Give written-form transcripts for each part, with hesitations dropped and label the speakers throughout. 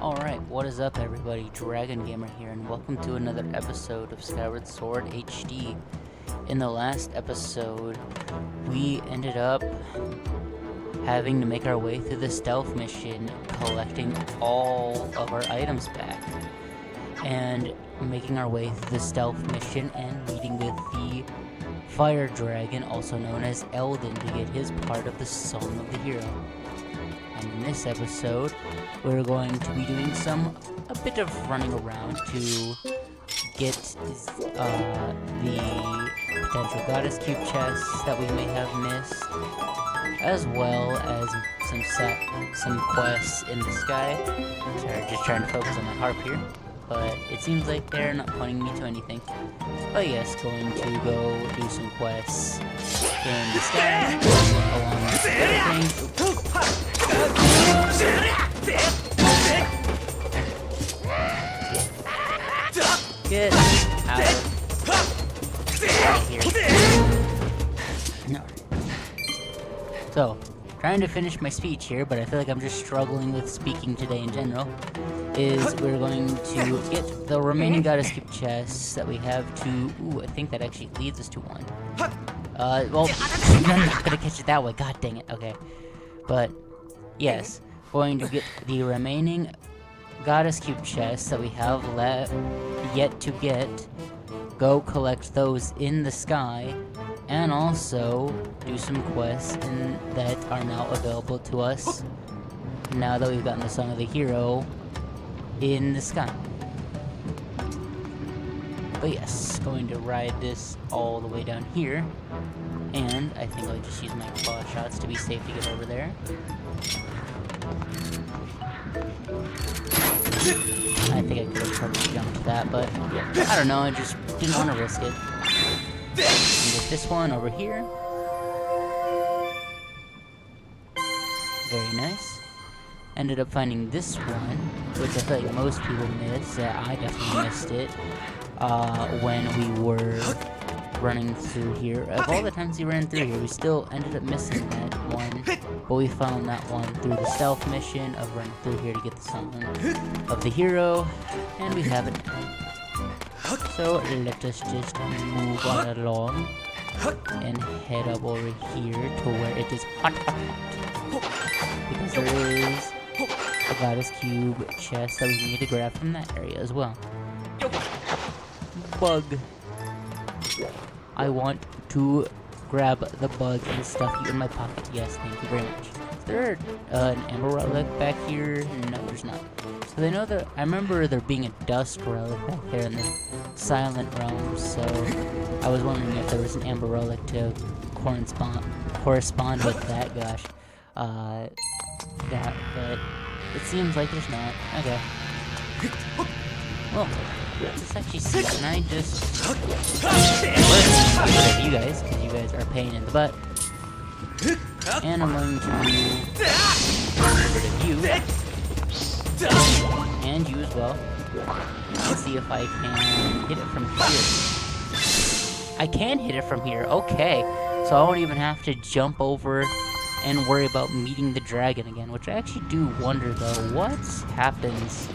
Speaker 1: Alright, what is up everybody? Dragon Gamer here, and welcome to another episode of Skyward Sword HD. In the last episode, we ended up having to make our way through the stealth mission, collecting all of our items back, and making our way through the stealth mission and meeting with the fire dragon, also known as Eldin, to get his part of the Song of the Hero. And in this episode, we're going to be doing a bit of running around to get the potential goddess cube chests that we may have missed, as well as some quests in the sky. Sorry, just trying to focus on my harp here, but it seems like they're not pointing me to anything. But yes, going to go do some quests in the sky, along with everything. Get out of here. No. So, trying to finish my speech here, but I feel like I'm just struggling with speaking today in general, is we're going to get the remaining goddess cube chests that we have to... Ooh, I think that actually leads us to one. Well, I'm not gonna catch it that way, god dang it, okay. But, yes, going to get the remaining goddess cube chests that we have yet to get, go collect those in the sky, and also do some quests that are now available to us now that we've gotten the Song of the Hero in the sky. But yes, going to ride this all the way down here, and I think I'll just use my claw shots to be safe to get over there. I think I could have probably jumped that, but I don't know, I just didn't want to risk it. And get this one over here. Very nice. Ended up finding this one, which I feel like most people miss. I definitely missed it when we were running through here. Of all the times we ran through here, we still ended up missing that one, but we found that one through the stealth mission of running through here to get the Song of the Hero, and we have it now. So let us just move on along and head up over here to where it is hot, because there is a goddess cube chest that we need to grab from that area as well. Bug. I want to grab the bug and stuff you in my pocket. Yes, thank you very much. Is there an amber relic back here? No, there's not. So they know that I remember there being a dust relic back there in the Silent Realm, so I was wondering if there was an amber relic to correspond with that. Gosh, but it seems like there's not. Okay. Well, let's actually see. Can I just get rid of you guys, because you guys are a pain in the butt. And I'm going to get rid of you. And you as well. Let's see if I can hit it from here. I can hit it from here. Okay. So I won't even have to jump over and worry about meeting the dragon again, which I actually do wonder though, what happens?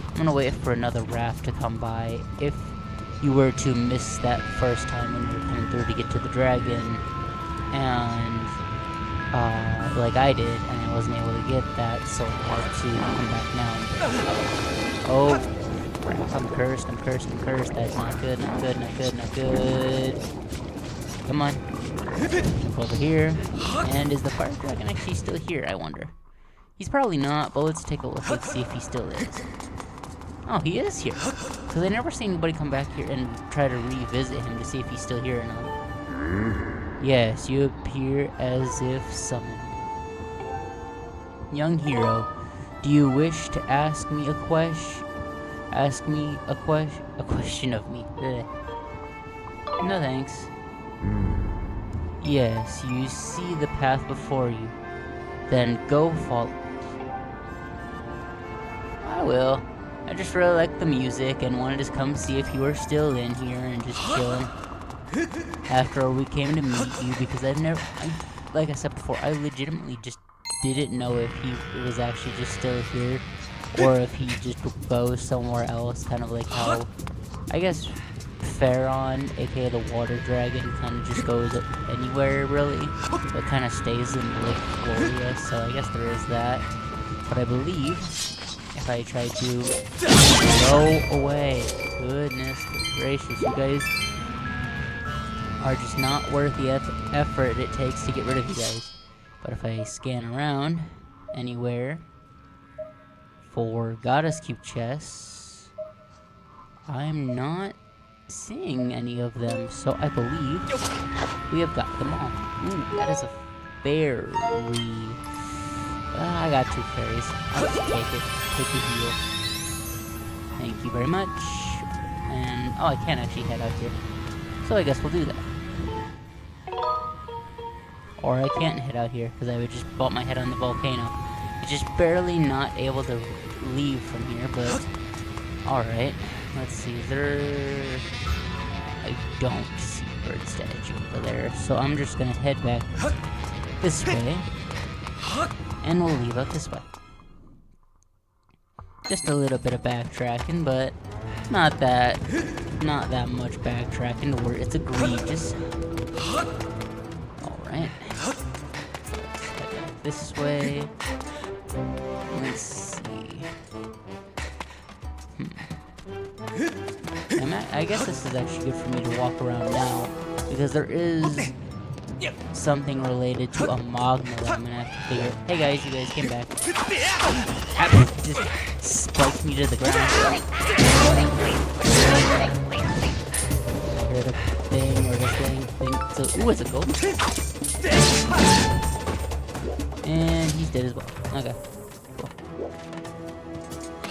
Speaker 1: I'm gonna wait for another raft to come by. If you were to miss that first time when you were coming through to get to the dragon, and like I did, and I wasn't able to get that, so I had to come back now. Oh, crap, I'm cursed, that's not good, not good, not good, not good. Come on, jump over here. And is the fire dragon actually still here, I wonder? He's probably not, but let's take a look and see if he still is. Oh, he is here. So they never see anybody come back here and try to revisit him to see if he's still here or not. Yes, you appear as if summoned. Young hero, do you wish to ask me a question? Ask me a question of me. Ugh. No thanks. Yes, you see the path before you. Then go follow it. I will. I just really like the music and wanted to come see if you were still in here and just chilling. After all, we came to meet you because like I said before, I legitimately just didn't know if he was actually just still here or if he just goes somewhere else, kind of like how, I guess, Pharaon, aka the water dragon, kind of just goes anywhere really, but kind of stays in Lake Gloria, so I guess there is that. But I believe if I try to go away, goodness gracious, you guys are just not worth the effort it takes to get rid of you guys. But if I scan around anywhere for Goddess Cube chests, I'm not seeing any of them, so I believe we have got them all. Ooh, that is a fairy. I got 2 fairies. I'll just take it. Take the heal. Thank you very much. And, oh, I can't actually head out here. So I guess we'll do that. Or I can't head out here, because I would just bump my head on the volcano. I'm just barely not able to leave from here, but... Alright. Let's see, I don't see a bird statue over there, so I'm just gonna head back this way. And we'll leave out this way. Just a little bit of backtracking, but not that much backtracking to worry. It's egregious. Alright. Head back this way. Let's see. I guess this is actually good for me to walk around now, because there is something related to a mogma that I'm gonna have to figure. Hey guys, you guys came back. Just spiked me to the ground. I heard a thing or the thing. So, ooh, it's a golden. And he's dead as well. Okay. Cool.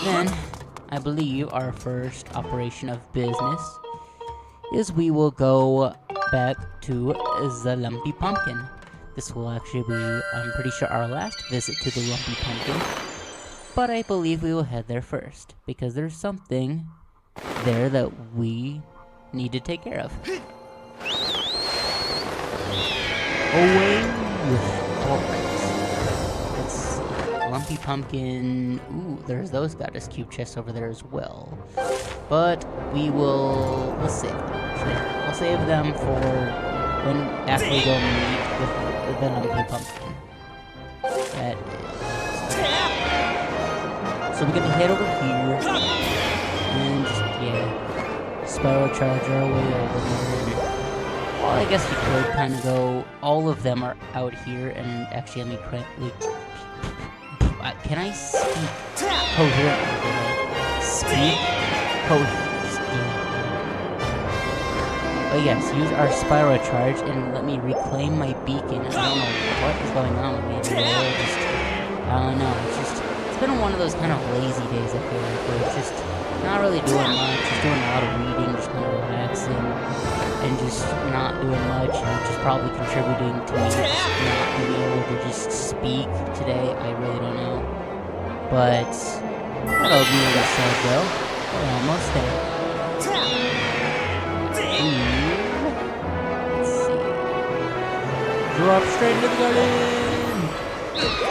Speaker 1: Then, I believe our first operation of business is we will go back to the Lumpy Pumpkin. This will actually be, I'm pretty sure, our last visit to the Lumpy Pumpkin. But I believe we will head there first, because there's something there that we need to take care of. Away! Alright. Let's see. Lumpy Pumpkin. Ooh, there's those Goddess Cube chests over there as well. But we'll save them. Sure. We'll save them for when after we go meet with the Lumpy Pumpkin. That is. So we're gonna head over here and just, yeah, spiral charge our way over here. Well, I guess we could kind of go. All of them are out here, and actually, let me correctly. Can I speak coherently? Speak coherently. Oh yes, use our spiral charge and let me reclaim my beacon. I don't know what is going on with me today. I don't know. It's been one of those kind of lazy days. I feel like where it's just not really doing much, just doing a lot of reading, just kind of relaxing, and just not doing much, and just probably contributing to me not being able to just speak today. I really don't know. But that'll be what it says though. We're almost there. Let's see. Drop straight into the garden!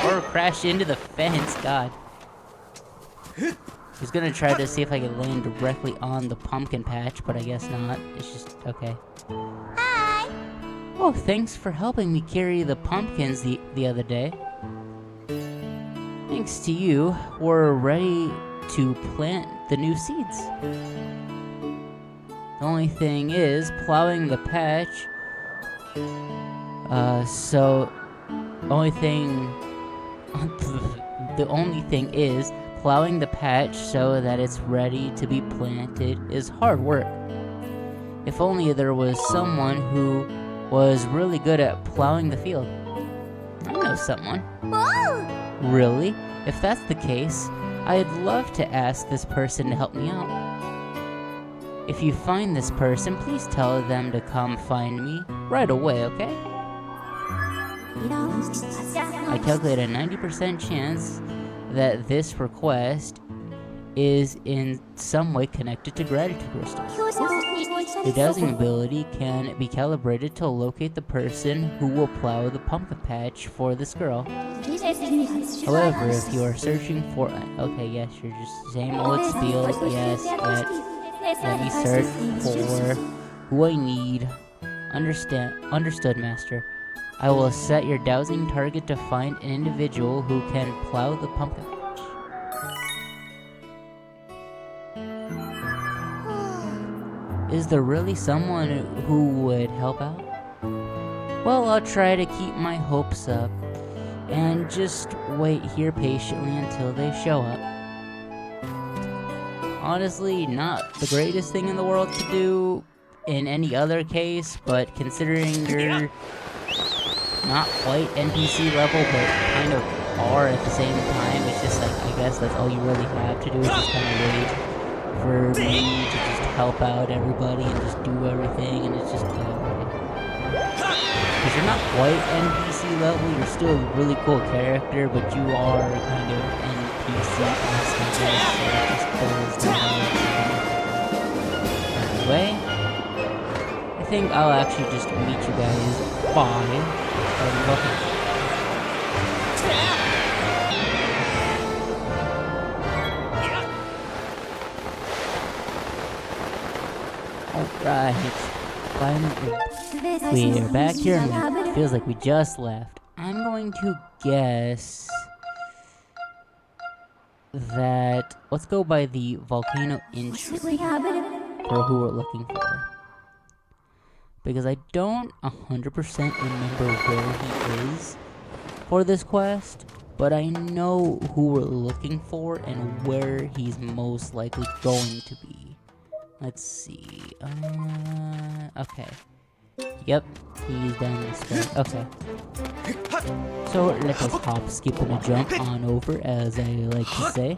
Speaker 1: Or crash into the fence, god. I was gonna try to see if I could land directly on the pumpkin patch, but I guess not. It's just, okay. Hi! Oh, thanks for helping me carry the pumpkins the other day. Thanks to you, we're ready to plant the new seeds. The only thing is, plowing the patch, the only thing is, plowing the patch so that it's ready to be planted is hard work. If only there was someone who was really good at plowing the field. I know someone. Whoa! Really? If that's the case, I'd love to ask this person to help me out. If you find this person, please tell them to come find me right away, okay? I calculate a 90% chance that this request is in some way connected to gratitude crystals. The dowsing ability can be calibrated to locate the person who will plow the pumpkin patch for this girl. However, if you are searching for... Okay, yes, you're just same old spiel. Yes, let me search for who I need. Understood, Master. I will set your dowsing target to find an individual who can plow the pumpkin patch. Is there really someone who would help out? Well, I'll try to keep my hopes up and just wait here patiently until they show up. Honestly, not the greatest thing in the world to do in any other case, but considering you're not quite NPC level, but kind of are at the same time, it's just like, I guess that's all you really have to do is just kind of wait for me to just help out everybody and just do everything, and it's just because you're not quite NPC level, you're still a really cool character, but you are kind of NPC esque, so it just boils down. Anyway, I think I'll actually just meet you guys by looking. Alright, finally, we're back here and it feels like we just left. I'm going to guess that, let's go by the volcano entry for who we're looking for. Because I don't 100% remember where he is for this quest, but I know who we're looking for and where he's most likely going to be. Let's see. Okay. Yep, he's down this way. Okay. So let us hop, skip, and a jump on over, as I like to say,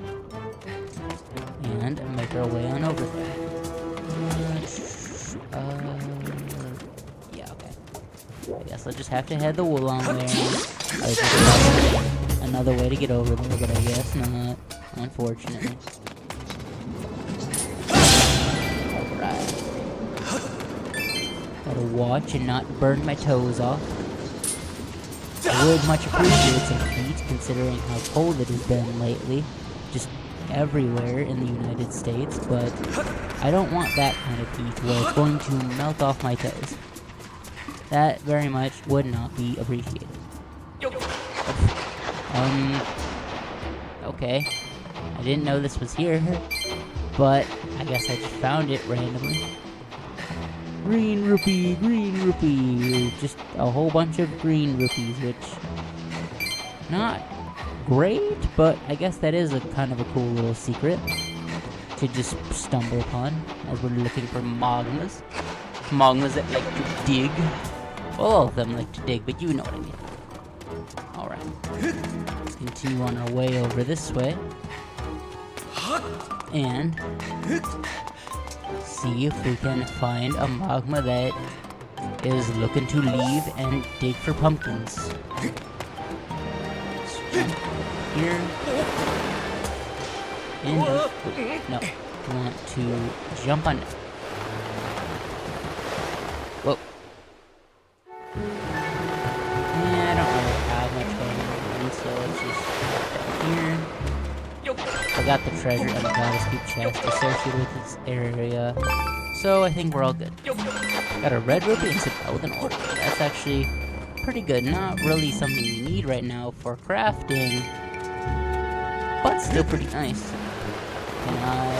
Speaker 1: and make our way on over there. Yeah. Okay. I guess I'll just have to head the long way. I was just another way to get over there, but I guess not. Unfortunately. Gotta watch and not burn my toes off. I would much appreciate some heat, considering how cold it has been lately, just everywhere in the United States, but I don't want that kind of heat where it's going to melt off my toes. That very much would not be appreciated. Okay. I didn't know this was here, but I guess I just found it randomly. Green rupee, just a whole bunch of green rupees, which, not great, but I guess that is a kind of a cool little secret to just stumble upon, as we're looking for mogmas. Mogmas that like to dig. Well, all of them like to dig, but you know what I mean. Alright, let's continue on our way over this way, and see if we can find a mogma that is looking to leave and dig for pumpkins. Let's jump here. And no, we want to jump on it. Whoa. Yeah, I don't really have much going on, so let's just jump here. I got the treasure and the goddess keep chest associated with this area, so I think we're all good. Got a red rupee and some Eldin ore. That's actually pretty good. Not really something we need right now for crafting, but still pretty nice. Can I,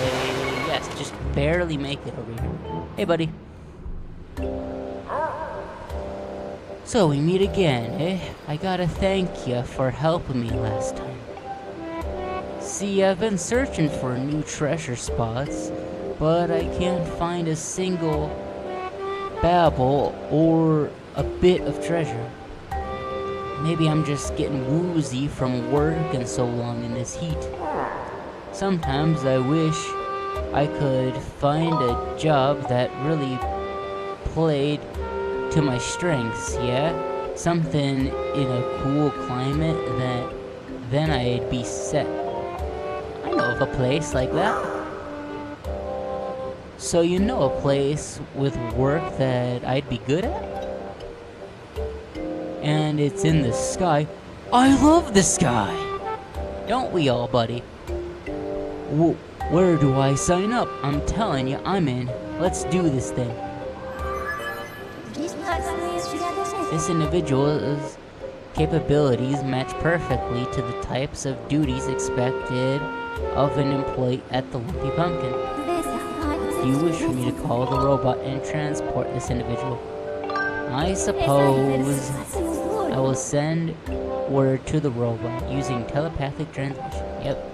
Speaker 1: yes, just barely make it over here. Hey, buddy. So we meet again, eh? I gotta thank you for helping me last time. See, I've been searching for new treasure spots, but I can't find a single babble or a bit of treasure. Maybe I'm just getting woozy from working so long in this heat. Sometimes I wish I could find a job that really played to my strengths, yeah? Something in a cool climate that then I'd be set. I know a of a place like that? So you know a place with work that I'd be good at? And it's in the sky. I love the sky! Don't we all, buddy? Where do I sign up? I'm telling you, I'm in. Let's do this thing. This individual's capabilities match perfectly to the types of duties expected of an employee at the Lumpy Pumpkin. Do you wish for me to call the robot and transport this individual? I suppose I will send word to the robot using telepathic transmission. Yep.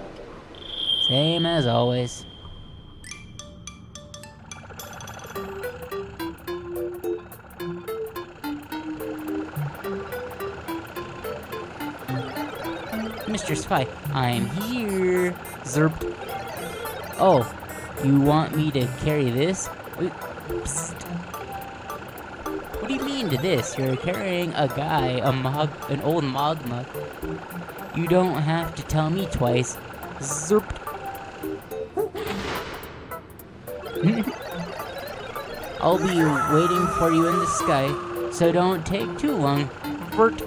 Speaker 1: Same as always. Mr. Spy, I'm here. Zerp. Oh, you want me to carry this? Psst. What do you mean to this? You're carrying a guy, an old mogma. You don't have to tell me twice. Zerp. I'll be waiting for you in the sky, so don't take too long. Vert.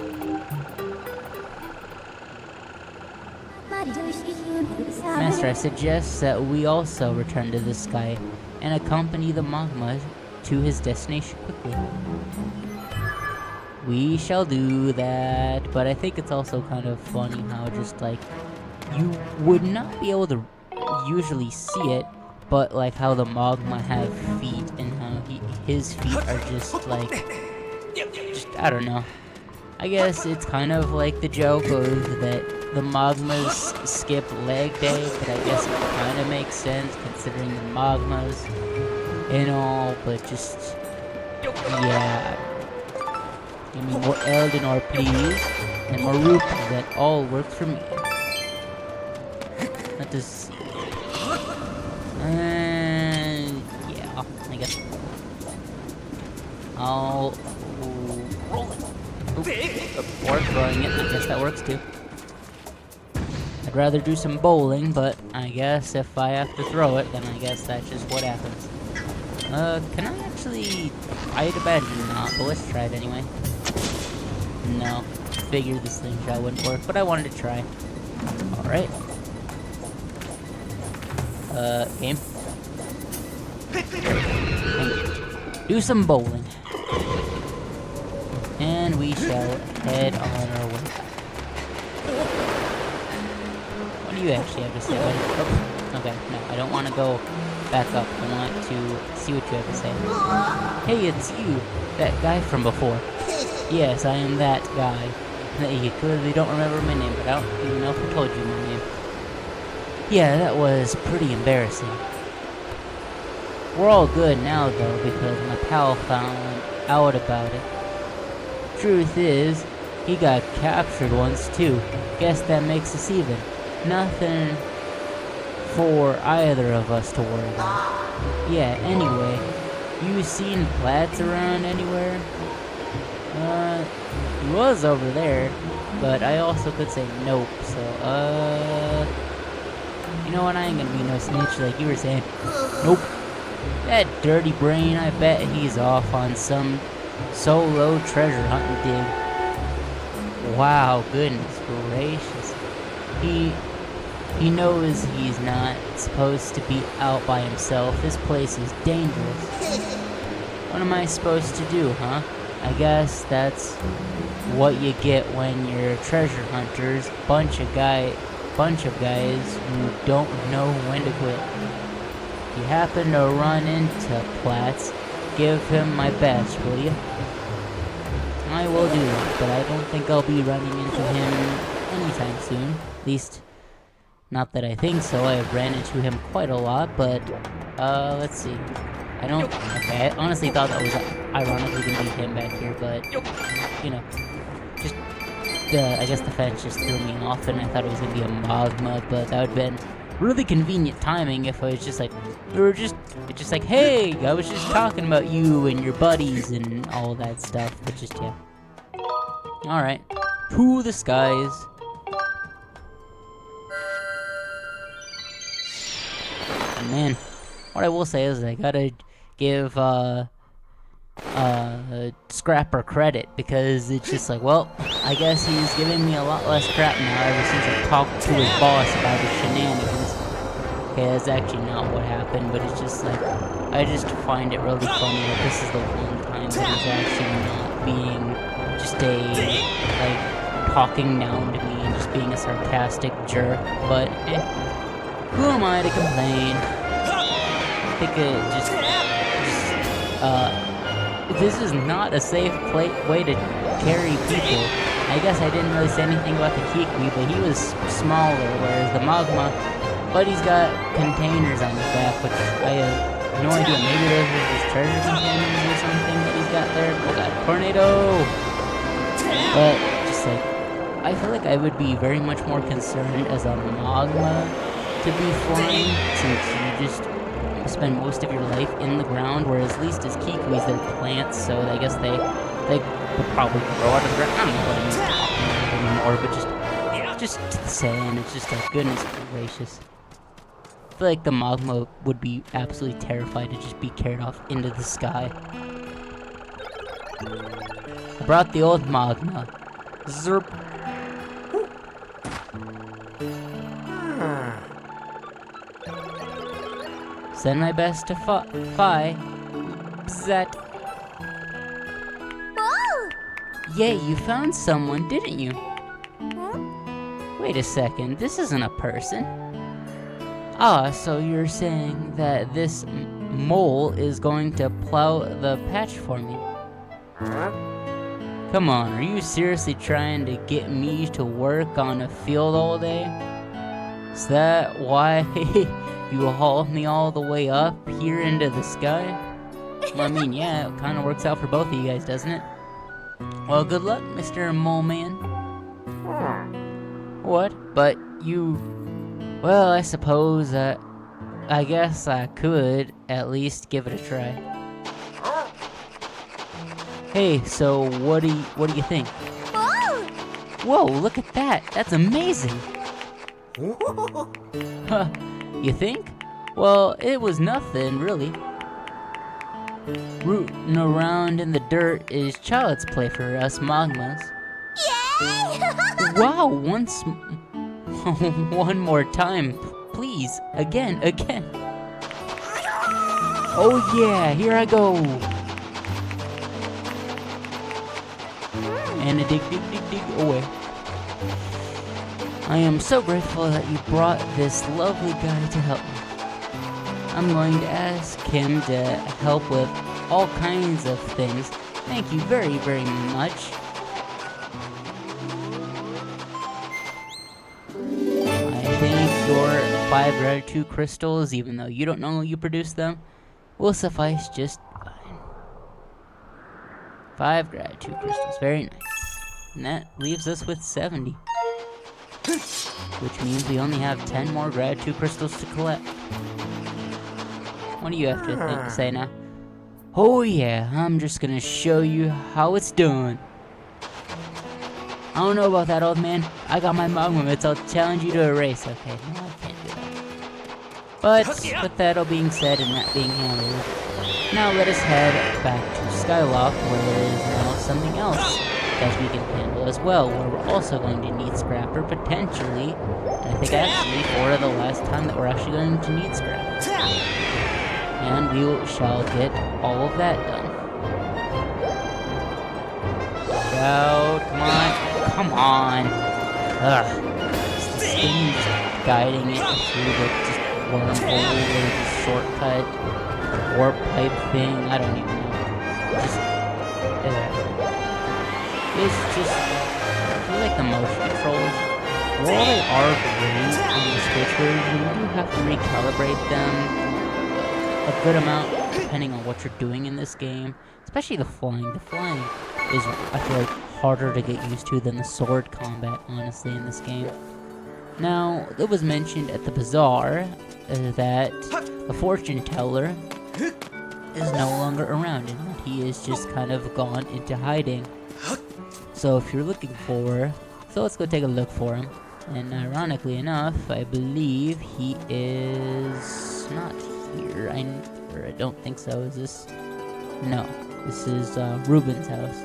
Speaker 1: Master, I suggest that we also return to the sky and accompany the mogma to his destination quickly. We shall do that, but I think it's also kind of funny how just like you would not be able to usually see it, but like how the mogma have feet and how his feet are just like, I don't know. I guess it's kind of like the joke of that the mogmas skip leg day, but I guess it kind of makes sense considering the mogmas and all, but just, yeah. Give me more Eldin please, and more rupees, that all works for me. Let us see. Yeah, I guess I'll roll it. Or throwing it, I guess that works too. I'd rather do some bowling, but I guess if I have to throw it, then I guess that's just what happens. Can I actually... I'd imagine not, but let's try it anyway. No, figured this thing shot wouldn't work, but I wanted to try. Alright. Game. Do some bowling. And we shall head on our way. What do you actually have to say, buddy? Oh, okay, no, I don't want to go back up. I want to see what you have to say. Hey, it's you, that guy from before. Yes, I am that guy. You clearly don't remember my name, but I don't even know if I told you my name. Yeah, that was pretty embarrassing. We're all good now, though, because my pal found out about it. Truth is, he got captured once, too. Guess that makes us even. Nothing for either of us to worry about. Yeah, anyway, you seen Plats around anywhere? He was over there, but I also could say nope, so, you know what, I ain't gonna be no snitch like you were saying. Nope. That dirty brain, I bet he's off on some solo treasure hunting dig. Wow, goodness gracious. He knows he's not supposed to be out by himself. This place is dangerous. What am I supposed to do, huh? I guess that's what you get when you're treasure hunters. Bunch of guys who don't know when to quit. If you happen to run into Platts, give him my best, will you? I will do that, but I don't think I'll be running into him anytime soon. At least, not that I think so. I have ran into him quite a lot, but, let's see. Okay, I honestly thought that was ironically gonna be him back here, but, you know, just, I guess the fence just threw me off, and I thought it was gonna be a mogma, but that would've been really convenient timing if I was just like, it's just like, hey, I was just talking about you and your buddies and all that stuff, but just, yeah. Alright, to the skies. And man, what I will say is I gotta give Scrapper credit, because it's just like, well, I guess he's giving me a lot less crap now ever since I talked to his boss about his shenanigans. Okay, that's actually not what happened, but it's just like, I just find it really funny that this is the one time that he's actually not being just like, talking down to me and just being a sarcastic jerk. But who am I to complain? I think this is not a safe way to carry people. I guess I didn't really say anything about the Kikwi, but he was smaller, whereas the Mogma, but he's got containers on his back, which I have no idea. Maybe those are his treasure containers or something that he's got there. Oh god, tornado! But just like, I feel like I would be very much more concerned as a Mogma to be flying, since you just spend most of your life in the ground, whereas at least as Kikwi's, they're plants, so I guess they would probably grow out of the ground. I don't know what I mean talking about anymore, but just saying, it's just like, goodness gracious. I feel like the Mogma would be absolutely terrified to just be carried off into the sky. I brought the old Mogma. Zerp. Send my best to Fi. Bzat.
Speaker 2: Whoa!
Speaker 1: Yay, you found someone, didn't you?
Speaker 2: Huh?
Speaker 1: Wait a second, this isn't a person. Ah, so you're saying that this mole is going to plow the patch for me?
Speaker 2: Huh?
Speaker 1: Come on, are you seriously trying to get me to work on a field all day? Is that why you hauled me all the way up here into the sky? Well, I mean, yeah, it kind of works out for both of you guys, doesn't it? Well, good luck, Mr. Mole Man. What? But you... Well, I suppose, I guess I could at least give it a try. Hey, so what do you think?
Speaker 2: Whoa!
Speaker 1: Whoa, look at that! That's amazing! Huh, you think? Well, it was nothing, really. Rooting around in the dirt is child's play for us Mogmas.
Speaker 2: Yay!
Speaker 1: Wow, one more time, please, again. Oh yeah, here I go. And a dig away. I am so grateful that you brought this lovely guy to help me. I'm going to ask him to help with all kinds of things. Thank you very, very much. I think your 5 gratitude crystals, even though you don't know you produce them, will suffice just fine. 5 gratitude crystals, very nice. And that leaves us with 70. Which means we only have 10 more gratitude crystals to collect. What do you have to say now? Oh yeah, I'm just gonna show you how it's done. I don't know about that, old man. I got my Mogma mitts. I'll challenge you to a race. Okay, no, I can't do that. But with that all being said and that being handled, now let us head back to Skyward, where there is now something else that we can handle as well, where we're also going to need Scrapper, potentially, and I think actually for the last time that we're actually going to need Scrapper. And we shall get all of that done. Go, come on. Ugh. It's this thing just guiding it through the just wormhole or the shortcut, warp pipe thing, I don't even know. It's just, I feel like the motion controls, while they are great on the Switch version, you do have to recalibrate them a good amount depending on what you're doing in this game, especially the flying. The flying is, I feel like, harder to get used to than the sword combat, honestly, in this game. Now, it was mentioned at the bazaar that the fortune teller is no longer around and that he is just kind of gone into hiding. So if you're looking for, so let's go take a look for him. And ironically enough, I believe he is it's not here. I don't think so. Is this? No. This is Ruben's house,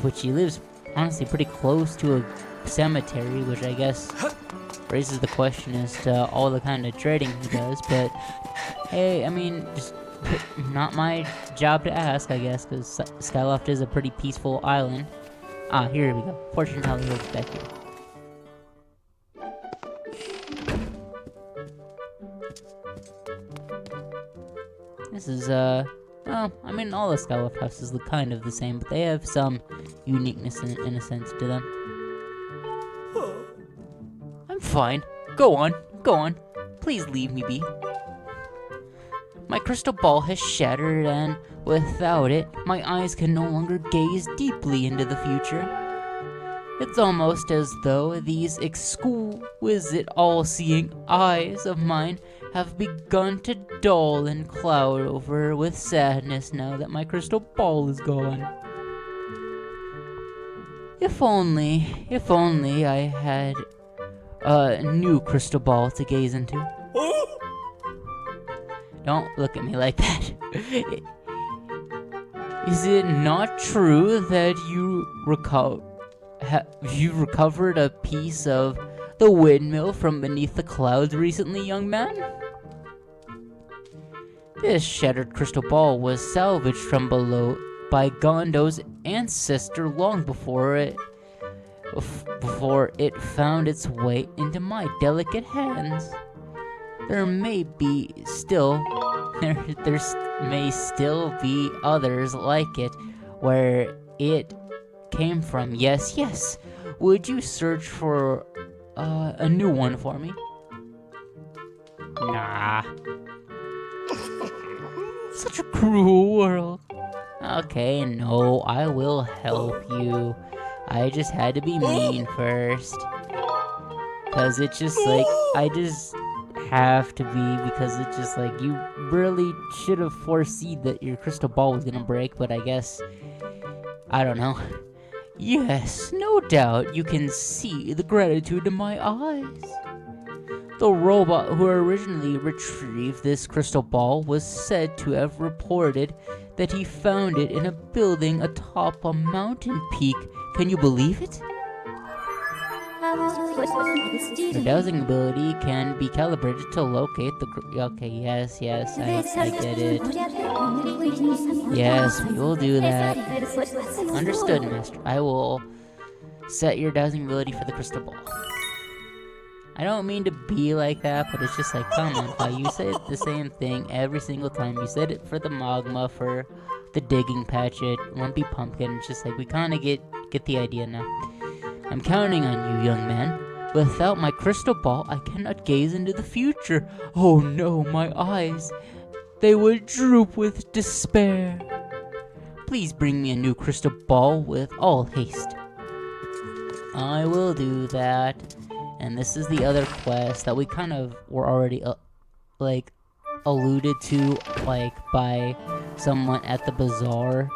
Speaker 1: which he lives honestly pretty close to a cemetery, which I guess raises the question as to all the kind of trading he does. But hey, I mean, just not my job to ask, I guess, because Skyloft is a pretty peaceful island. Ah, here we go. Fortune teller lives back here. This is, well, I mean, all the Skyward houses look kind of the same, but they have some uniqueness in a sense to them. I'm fine. Go on. Please leave me be. My crystal ball has shattered, and without it, my eyes can no longer gaze deeply into the future. It's almost as though these exquisite, all-seeing eyes of mine have begun to dull and cloud over with sadness now that my crystal ball is gone. If only I had a new crystal ball to gaze into. Don't look at me like that. Is it not true that you recovered a piece of the windmill from beneath the clouds recently, young man? This shattered crystal ball was salvaged from below by Gondo's ancestor long before it found its way into my delicate hands. There may still be others like it where it came from. Yes. Would you search for a new one for me? Nah. Such a cruel world. Okay, no, I will help you. I just had to be mean first. Cause it's just like, I just have to be, because it's just like, you really should have foreseen that your crystal ball was gonna break, but I guess, I don't know. Yes, no doubt you can see the gratitude in my eyes. The robot who originally retrieved this crystal ball was said to have reported that he found it in a building atop a mountain peak. Can you believe it? The dowsing ability can be calibrated to locate the... Okay, yes, I get it. Yes, we will do that. Understood, Master. I will set your dowsing ability for the crystal ball. I don't mean to be like that, but it's just like, come on, Kai, you say the same thing every single time. You said it for the mogma, for the digging patch at Lumpy Pumpkin. It's just like, we kind of get the idea now. I'm counting on you, young man. Without my crystal ball, I cannot gaze into the future. Oh no, my eyes. They would droop with despair. Please bring me a new crystal ball with all haste. I will do that. And this is the other quest that we kind of were already, alluded to, by someone at the bazaar.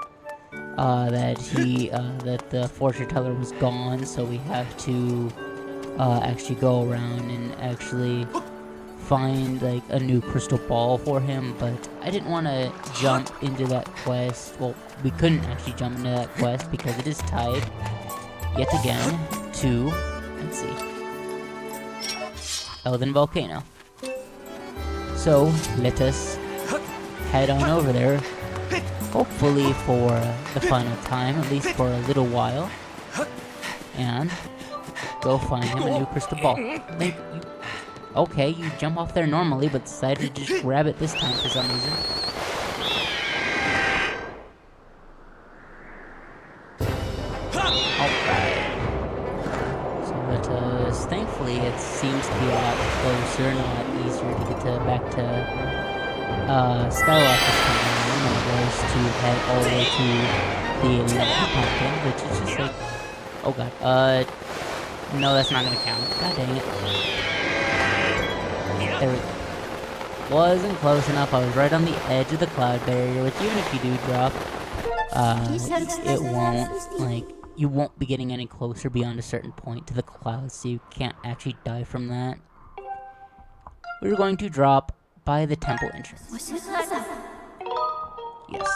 Speaker 1: That the fortune teller was gone, so we have to, actually go around and actually find, a new crystal ball for him, but I didn't want to jump into that quest. Well, we couldn't actually jump into that quest because it is tied, yet again, to, let's see, Eldin Volcano. So, let us head on over there, hopefully for the final time, at least for a little while, and go find him a new crystal ball. Okay, you jump off there normally, but decided to just grab it this time for some reason. Alright. So let us, thankfully it seems to be a lot closer, and a lot easier to get back to Skyward this time around than it was to head all the way to the pumpkin, which is just like, oh god, no, that's not gonna count. God dang it. There we go. Wasn't close enough. I was right on the edge of the cloud barrier, which even if you do drop, it won't, you won't be getting any closer beyond a certain point to the clouds, so you can't actually die from that. We were going to drop by the temple entrance. Yes.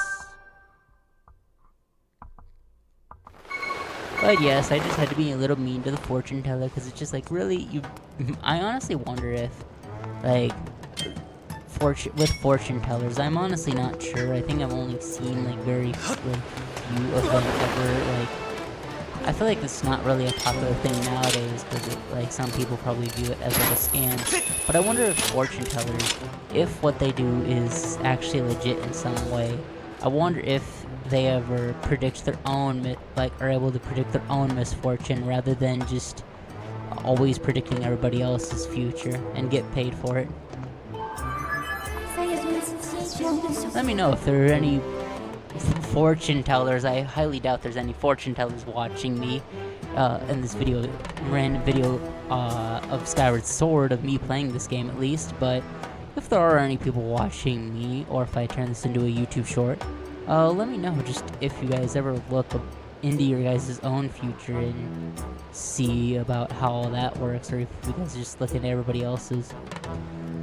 Speaker 1: But yes, I just had to be a little mean to the fortune teller because it's just like, really, I honestly wonder if, like, with fortune tellers, I'm honestly not sure. I think I've only seen like very few of them ever. Like, I feel like it's not really a popular thing nowadays because like some people probably view it as like a scam. But I wonder if fortune tellers, if what they do is actually legit in some way. I wonder if they ever predict their own, like, are able to predict their own misfortune rather than just always predicting everybody else's future and get paid for it. Let me know if there are any fortune tellers. I highly doubt there's any fortune tellers watching me in this video, random video of Skyward Sword, of me playing this game at least. But if there are any people watching me, or if I turn this into a YouTube short, let me know just if you guys ever look into your guys' own future and see about how all that works, or if you guys just look into everybody else's.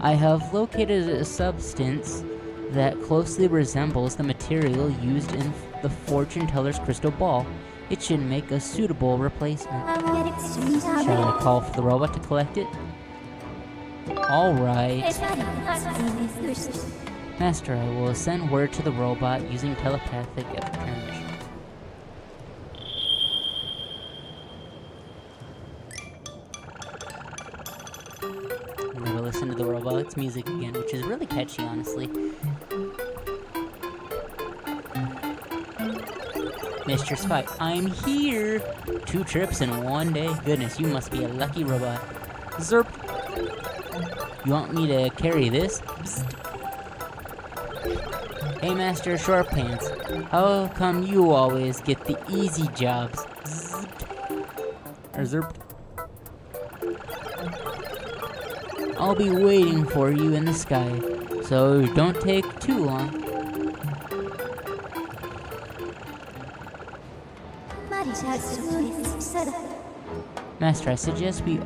Speaker 1: I have located a substance that closely resembles the material used in the fortune teller's crystal ball. It should make a suitable replacement. Shall I call for the robot to collect it? Alright. Master, I will send word to the robot using telepathic transmission. I'm gonna listen to the robot's music again, which is really catchy, honestly. Mr. Spike, I'm here! 2 trips in 1 day? Goodness, you must be a lucky robot. Zerp! You want me to carry this? Psst. Hey, Master Short Pants, how come you always get the easy jobs? Or zerp. I'll be waiting for you in the sky, so don't take too long. Master, I suggest we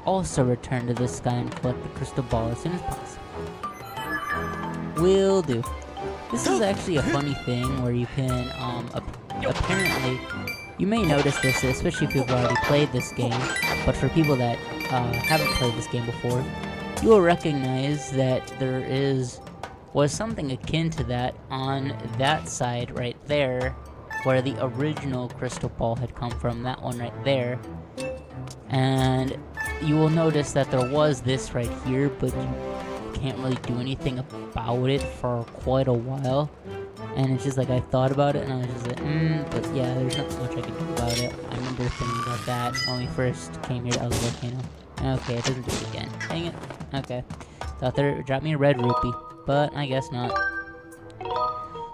Speaker 1: also return to the sky and collect the crystal ball as soon as possible. Will do. This is actually a funny thing where you can, apparently, you may notice this, especially if you've already played this game, but for people that haven't played this game before, you will recognize that there was something akin to that on that side right there, where the original crystal ball had come from, that one right there. And you will notice that there was this right here, but you can't really do anything about it for quite a while. And it's just like, I thought about it and I was just like, but yeah, there's not much I can do about it. I remember thinking about that when we first came here to the volcano. Okay, it doesn't do it again. Dang it. Okay. Thought there dropped me a red rupee, but I guess not.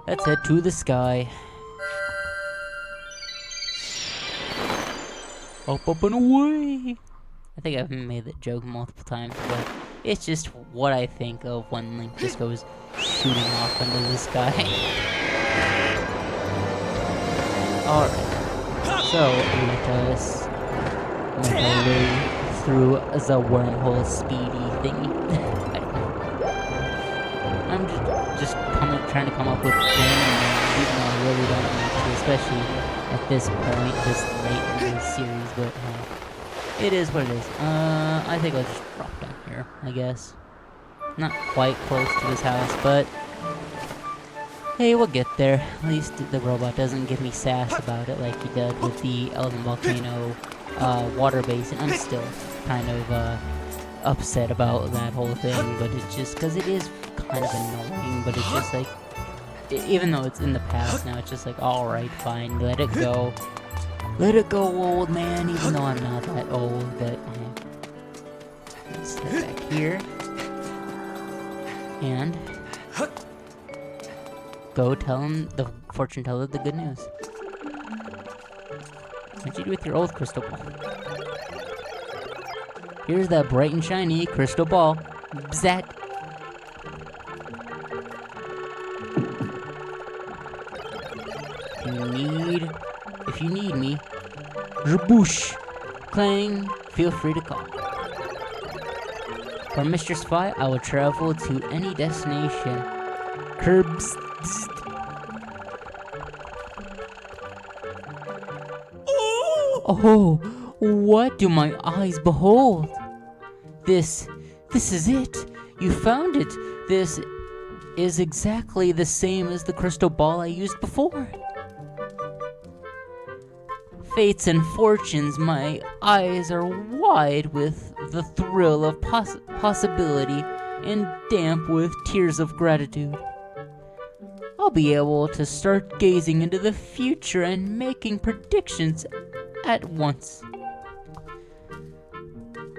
Speaker 1: Let's head to the sky. Up and away! I think I've made that joke multiple times, but it's just what I think of when Link just goes shooting off into the sky. Alright, so let us make our way through the wormhole speedy thingy. I'm just trying to come up with random names, even though I really don't need to, especially at this point, this late in the series, but it is what it is. I think I'll just drop down here, I guess. Not quite close to this house, but hey, we'll get there. At least the robot doesn't give me sass about it like he did with the Eldin volcano water basin. I'm still kind of upset about that whole thing, but it's just because it is kind of annoying, but it's just like, even though it's in the past now, it's just like, alright, fine, let it go. Let it go, old man, even though I'm not that old, but let's step back here. And go tell him, the fortune teller, the good news. What'd you do with your old crystal ball? Here's that bright and shiny crystal ball. Bzat. If you need me, Raboosh, Clang, feel free to call. For Mistress Fi, I will travel to any destination. Curbs. Oh, what do my eyes behold? This is it. You found it. This is exactly the same as the crystal ball I used before. Fates and fortunes, my eyes are wide with the thrill of possibility and damp with tears of gratitude. I'll be able to start gazing into the future and making predictions at once.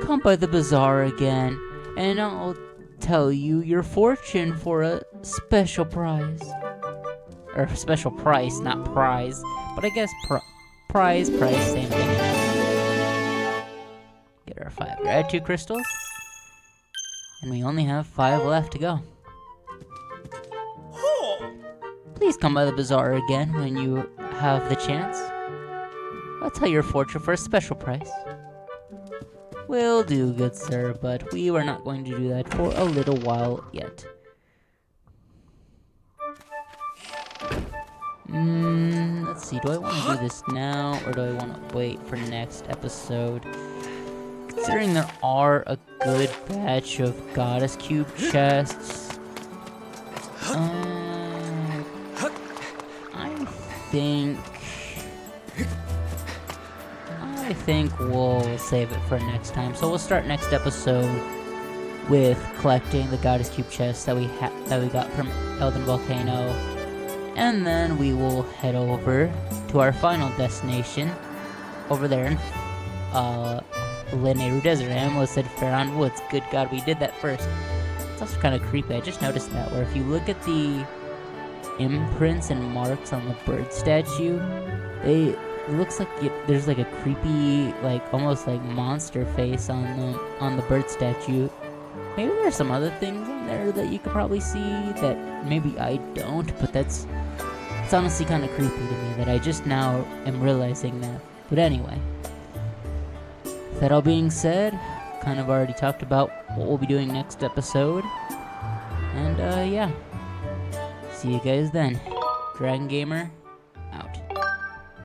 Speaker 1: Come by the bazaar again, and I'll tell you your fortune for a special prize. Or special price, not prize, but I guess price, same thing. Get our 5 gratitude crystals. And we only have 5 left to go. Please come by the bazaar again when you have the chance. I'll tell your fortune for a special price. Will do, good sir, but we are not going to do that for a little while yet. Let's see, do I want to do this now, or do I want to wait for next episode? Considering there are a good batch of goddess cube chests, I think we'll save it for next time. So we'll start next episode with collecting the goddess cube chests that we got from Eldin Volcano, and then we will head over to our final destination over there in Linear Desert. I almost said Faron Woods. Good God, we did that first. It's also kind of creepy. I just noticed that, where if you look at the imprints and marks on the bird statue, it looks like there's like a creepy, like almost like monster face on the bird statue. Maybe there's some other things on there that you could probably see that maybe I don't, but it's honestly kind of creepy to me that I just now am realizing that. But anyway, that all being said, kind of already talked about what we'll be doing next episode, and yeah, see you guys then. Dragon Gamer